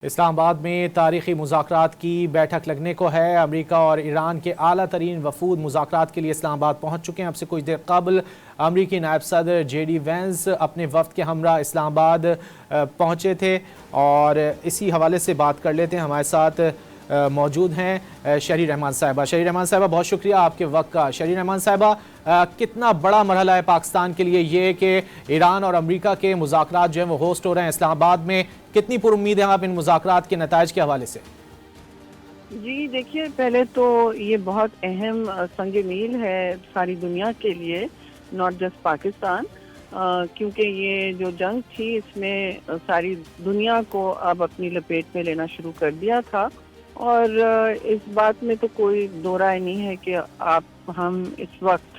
اسلام آباد میں تاریخی مذاکرات کی بیٹھک لگنے کو ہے۔ امریکہ اور ایران کے اعلیٰ ترین وفود مذاکرات کے لیے اسلام آباد پہنچ چکے ہیں۔ اب سے کچھ دیر قبل امریکی نائب صدر جے ڈی وینس اپنے وفد کے ہمراہ اسلام آباد پہنچے تھے، اور اسی حوالے سے بات کر لیتے ہیں۔ ہمارے ساتھ موجود ہیں شہری رحمان صاحبہ۔ شہری رحمان صاحبہ، بہت شکریہ آپ کے وقت کا۔ شہری رحمان صاحبہ، کتنا بڑا مرحلہ ہے پاکستان کے لیے یہ کہ ایران اور امریکہ کے مذاکرات جو ہیں وہ ہوسٹ ہو رہے ہیں اسلام آباد میں؟ کتنی پر امید ہیں آپ ان مذاکرات کے نتائج کے حوالے سے؟ جی دیکھیے، پہلے تو یہ بہت اہم سنگ میل ہے ساری دنیا کے لیے، ناٹ جسٹ پاکستان، کیونکہ یہ جو جنگ تھی اس میں ساری دنیا کو اب اپنی لپیٹ میں لینا شروع کر دیا تھا، اور اس بات میں تو کوئی دو رائے نہیں ہے کہ ہم اس وقت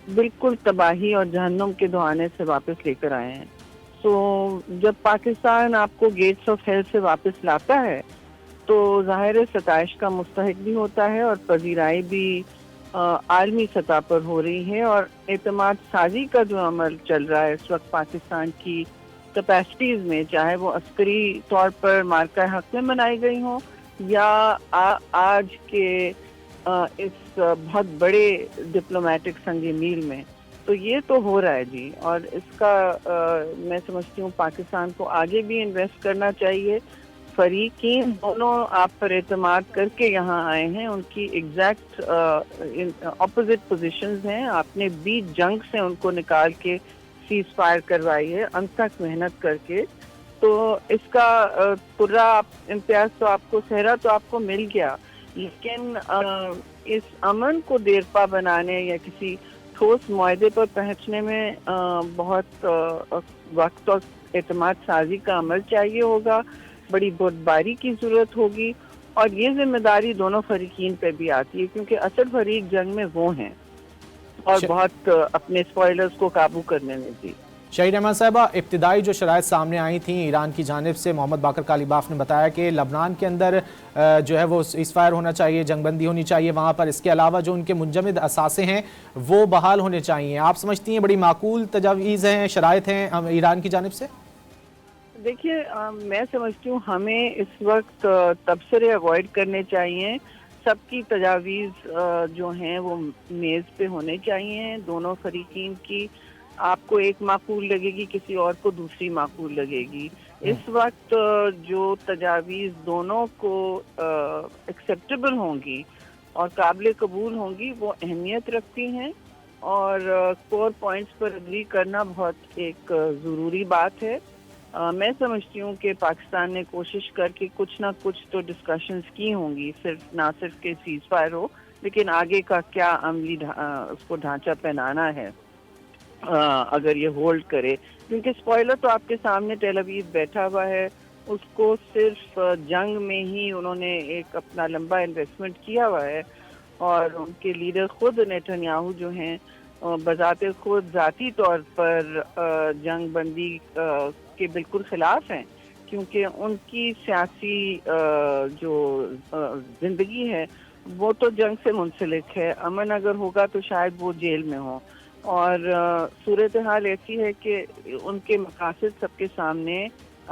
بالکل تباہی اور جہنم کے دہانے سے واپس لے کر آئے ہیں۔ تو جب پاکستان آپ کو گیٹس آف ہیل سے واپس لاتا ہے تو ظاہر ستائش کا مستحق بھی ہوتا ہے، اور پذیرائی بھی عالمی سطح پر ہو رہی ہے، اور اعتماد سازی کا جو عمل چل رہا ہے اس وقت پاکستان کی کیپیسٹیز میں، چاہے وہ عسکری طور پر مارکہ حق میں بنائی گئی ہوں یا آج کے اس بہت بڑے ڈپلومیٹک سنگ میل میں، تو یہ تو ہو رہا ہے جی۔ اور اس کا میں سمجھتی ہوں پاکستان کو آگے بھی انویسٹ کرنا چاہیے۔ فریقین دونوں آپ پر اعتماد کر کے یہاں آئے ہیں، ان کی ایگزیکٹ اپوزٹ پوزیشنز ہیں۔ آپ نے بیچ جنگ سے ان کو نکال کے سیز فائر کروائی ہے انت تک محنت کر کے، تو اس کا پورا امتیاز تو آپ کو، صحرا تو آپ کو مل گیا، لیکن اس امن کو دیرپا بنانے یا کسی ٹھوس معاہدے پر پہنچنے میں بہت وقت اور اعتماد سازی کا عمل چاہیے ہوگا، بڑی بردباری کی ضرورت ہوگی، اور یہ ذمہ داری دونوں فریقین پہ بھی آتی ہے، کیونکہ اصل فریق جنگ میں وہ ہیں اور بہت اپنے اسپوائلرز کو قابو کرنے میں بھی۔ شہید رحمان صاحبہ، ابتدائی جو شرائط سامنے آئی تھیں ایران کی جانب سے، محمد باقر کالیباف نے بتایا کہ لبنان کے اندر جو ہے وہ سیز فائر ہونا چاہیے، جنگ بندی ہونی چاہیے وہاں پر، اس کے علاوہ جو ان کے منجمد اثاثے ہیں وہ بحال ہونے چاہیے۔ آپ سمجھتی ہیں بڑی معقول تجاویز ہیں، شرائط ہیں ایران کی جانب سے؟ دیکھیے، میں سمجھتی ہوں ہمیں اس وقت تبصرے اوائڈ کرنے چاہیے۔ سب کی تجاویز جو ہیں وہ میز پہ ہونے چاہیے، دونوں فریقین کی۔ آپ کو ایک معقول لگے گی، کسی اور کو دوسری معقول لگے گی۔ اس وقت جو تجاویز دونوں کو ایکسیپٹیبل ہوں گی اور قابل قبول ہوں گی وہ اہمیت رکھتی ہیں، اور کور پوائنٹس پر اگری کرنا بہت ایک ضروری بات ہے۔ میں سمجھتی ہوں کہ پاکستان نے کوشش کر کے کچھ نہ کچھ تو ڈسکشنز کی ہوں گی، نہ صرف کہ سیز فائر ہو، لیکن آگے کا کیا عملی اس کو ڈھانچہ پہنانا ہے اگر یہ ہولڈ کرے، کیونکہ اسپوائلر تو آپ کے سامنے ٹیل ابیب بیٹھا ہوا ہے، اس کو صرف جنگ میں ہی انہوں نے ایک اپنا لمبا انویسٹمنٹ کیا ہوا ہے، اور ان کے لیڈر خود نیتن یاہو جو ہیں بذات خود ذاتی طور پر جنگ بندی کے بالکل خلاف ہیں، کیونکہ ان کی سیاسی جو زندگی ہے وہ تو جنگ سے منسلک ہے۔ امن اگر ہوگا تو شاید وہ جیل میں ہوں، اور صورتحال ایسی ہے کہ ان کے مقاصد سب کے سامنے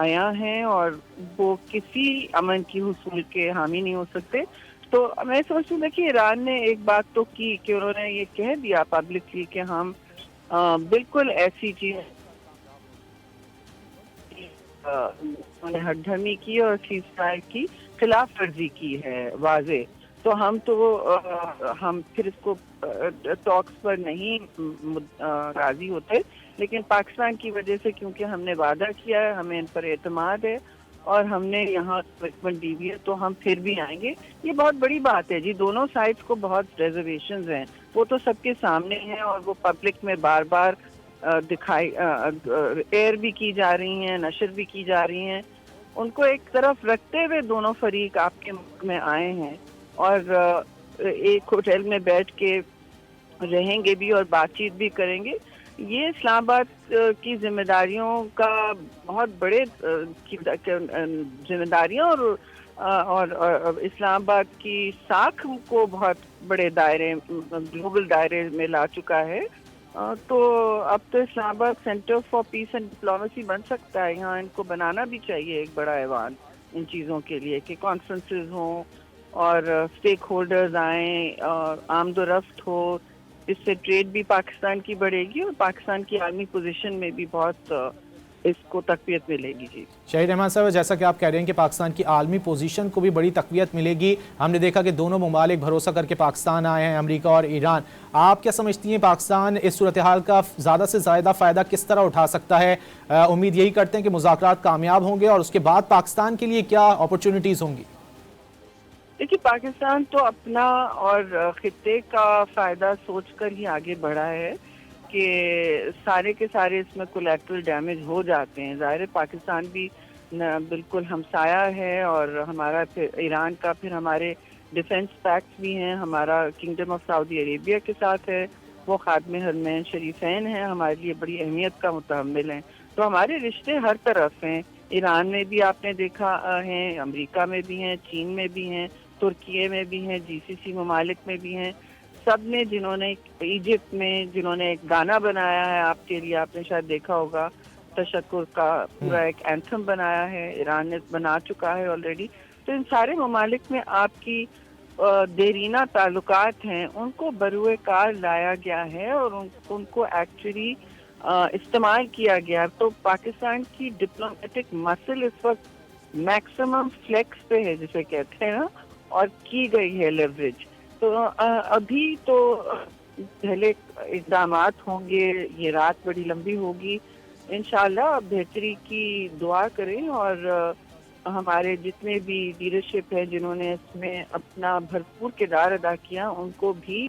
آیا ہیں، اور وہ کسی امن کی حصول کے حامی نہیں ہو سکتے۔ تو میں سوچتی ہوں کہ ایران نے ایک بات تو کی کہ انہوں نے یہ کہہ دیا پبلکلی کہ ہم بالکل ایسی چیز ہٹ دھرمی کی اور سیز فائر کی خلاف ورزی کی ہے واضح، تو ہم پھر اس کو ٹاکس پر نہیں راضی ہوتے، لیکن پاکستان کی وجہ سے کیونکہ ہم نے وعدہ کیا ہے، ہمیں ان پر اعتماد ہے، اور ہم نے یہاں کمٹمنٹ دی ہوئی ہے، تو ہم پھر بھی آئیں گے۔ یہ بہت بڑی بات ہے جی، دونوں سائڈز کو بہت ریزرویشنز ہیں، وہ تو سب کے سامنے ہیں، اور وہ پبلک میں بار بار دکھائی ایئر بھی کی جا رہی ہیں، نشر بھی کی جا رہی ہیں۔ ان کو ایک طرف رکھتے ہوئے دونوں فریق آپ کے ملک میں آئے ہیں، اور ایک ہوٹل میں بیٹھ کے رہیں گے بھی اور بات چیت بھی کریں گے۔ یہ اسلام آباد کی ذمہ داریوں کا بہت بڑے ذمہ داریاں اور اسلام آباد کی ساکھ کو بہت بڑے دائرے، گلوبل دائرے میں لا چکا ہے، تو اب تو Islamabad centre for peace and diplomacy بن سکتا ہے. یہاں ان کو بنانا بھی چاہیے ایک بڑا ایوان ان چیزوں کے لیے کہ کانفرنسز ہوں اور اسٹیک ہولڈرز آئیں اور آمد و رفت ہو. اس سے ٹریڈ بھی پاکستان کی بڑھے گی اور پاکستان کی عالمی پوزیشن میں بھی بہت اس کو تقویت ملے گی. جی شہید رحمان صاحب، جیسا کہ آپ کہہ رہے ہیں کہ پاکستان کی عالمی پوزیشن کو بھی بڑی تقویت ملے گی. ہم نے دیکھا کہ دونوں ممالک بھروسہ کر کے پاکستان آئے ہیں، امریکہ اور ایران. آپ کیا سمجھتی ہیں پاکستان اس صورتحال کا زیادہ سے زیادہ فائدہ کس طرح اٹھا سکتا ہے؟ امید یہی کرتے ہیں کہ مذاکرات کامیاب ہوں گے، اور اس کے بعد پاکستان کے لیے کیا اپرچونٹیز ہوں گی؟ دیکھیے، پاکستان تو اپنا اور خطے کا فائدہ سوچ کر ہی آگے بڑھا ہے کہ سارے کے سارے اس میں کولیٹرل ڈیمیج ہو جاتے ہیں. ظاہر پاکستان بھی بالکل ہمسایہ ہے اور ہمارا پھر ایران کا پھر ہمارے ڈیفنس پیکٹس بھی ہیں. ہمارا کنگڈم آف سعودی عربیہ کے ساتھ ہے، وہ خادم حرمین شریفین ہیں، ہمارے لیے بڑی اہمیت کا متحمل ہیں. تو ہمارے رشتے ہر طرف ہیں. ایران میں بھی آپ نے دیکھا ہیں، امریکہ میں بھی ہیں، چین میں بھی ہیں، ترکیے میں بھی ہیں، جی سی سی ممالک میں بھی ہیں. سب نے جنہوں نے ایجپٹ میں جنہوں نے ایک گانا بنایا ہے آپ کے لیے، آپ نے شاید دیکھا ہوگا، تشکر کا پورا ایک اینتھم بنایا ہے، ایران نے بنا چکا ہے آلریڈی. تو ان سارے ممالک میں آپ کی دیرینہ تعلقات ہیں، ان کو بروئے کار لایا گیا ہے اور ان کو ایکچولی استعمال کیا گیا. تو پاکستان کی ڈپلومیٹک مسل اس وقت میکسیمم فلیکس پہ ہے جسے کہتے ہیں نا، اور کی گئی ہے لیوریج. تو ابھی تو پہلے اقدامات ہوں گے، یہ رات بڑی لمبی ہوگی. انشاءاللہ بہتری کی دعا کریں اور ہمارے جتنے بھی لیڈرشپ ہے جنہوں نے اس میں اپنا بھرپور کردار ادا کیا، ان کو بھی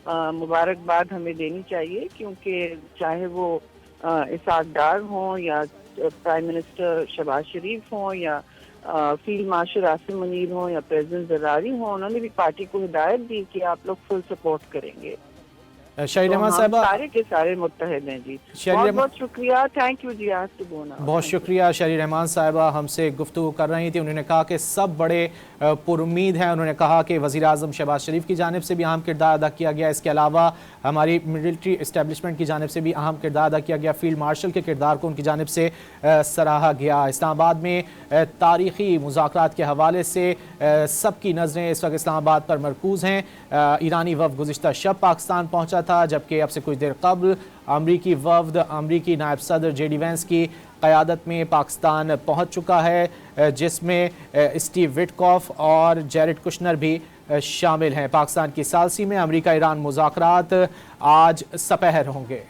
مبارکباد ہمیں دینی چاہیے، کیونکہ چاہے وہ اسحاق ڈار ہوں یا پرائم منسٹر شہباز شریف ہوں یا فیلڈ مارشل عاصم منیر ہوں یا پریزیڈنٹ زرداری ہوں، انہوں نے بھی پارٹی کو ہدایت دی کہ آپ لوگ فل سپورٹ کریں گے. شہید رحمان صاحبہ، سارے کے سارے متحد ہیں. جی بہت بہت شکریہ. Thank you. جی آج تو بہت شکریہ. شہید رحمان صاحبہ ہم سے گفتگو کر رہی تھی. انہوں نے کہا کہ سب بڑے پر امید ہیں. انہوں نے کہا کہ وزیر اعظم شہباز شریف کی جانب سے بھی اہم کردار ادا کیا گیا، اس کے علاوہ ہماری ملٹری اسٹیبلشمنٹ کی جانب سے بھی اہم کردار ادا کیا گیا، فیلڈ مارشل کے کردار کو ان کی جانب سے سراہا گیا. اسلام آباد میں تاریخی مذاکرات کے حوالے سے سب کی نظریں اس وقت اسلام آباد پر مرکوز ہیں. ایرانی وفد گزشتہ شب پاکستان پہنچا تھا، جبکہ اب سے کچھ دیر قبل امریکی وفد امریکی نائب صدر جے ڈی وینس کی قیادت میں پاکستان پہنچ چکا ہے، جس میں اسٹیو وٹکوف اور جیرڈ کشنر بھی شامل ہیں. پاکستان کی ثالثی میں امریکہ ایران مذاکرات آج سپہر ہوں گے.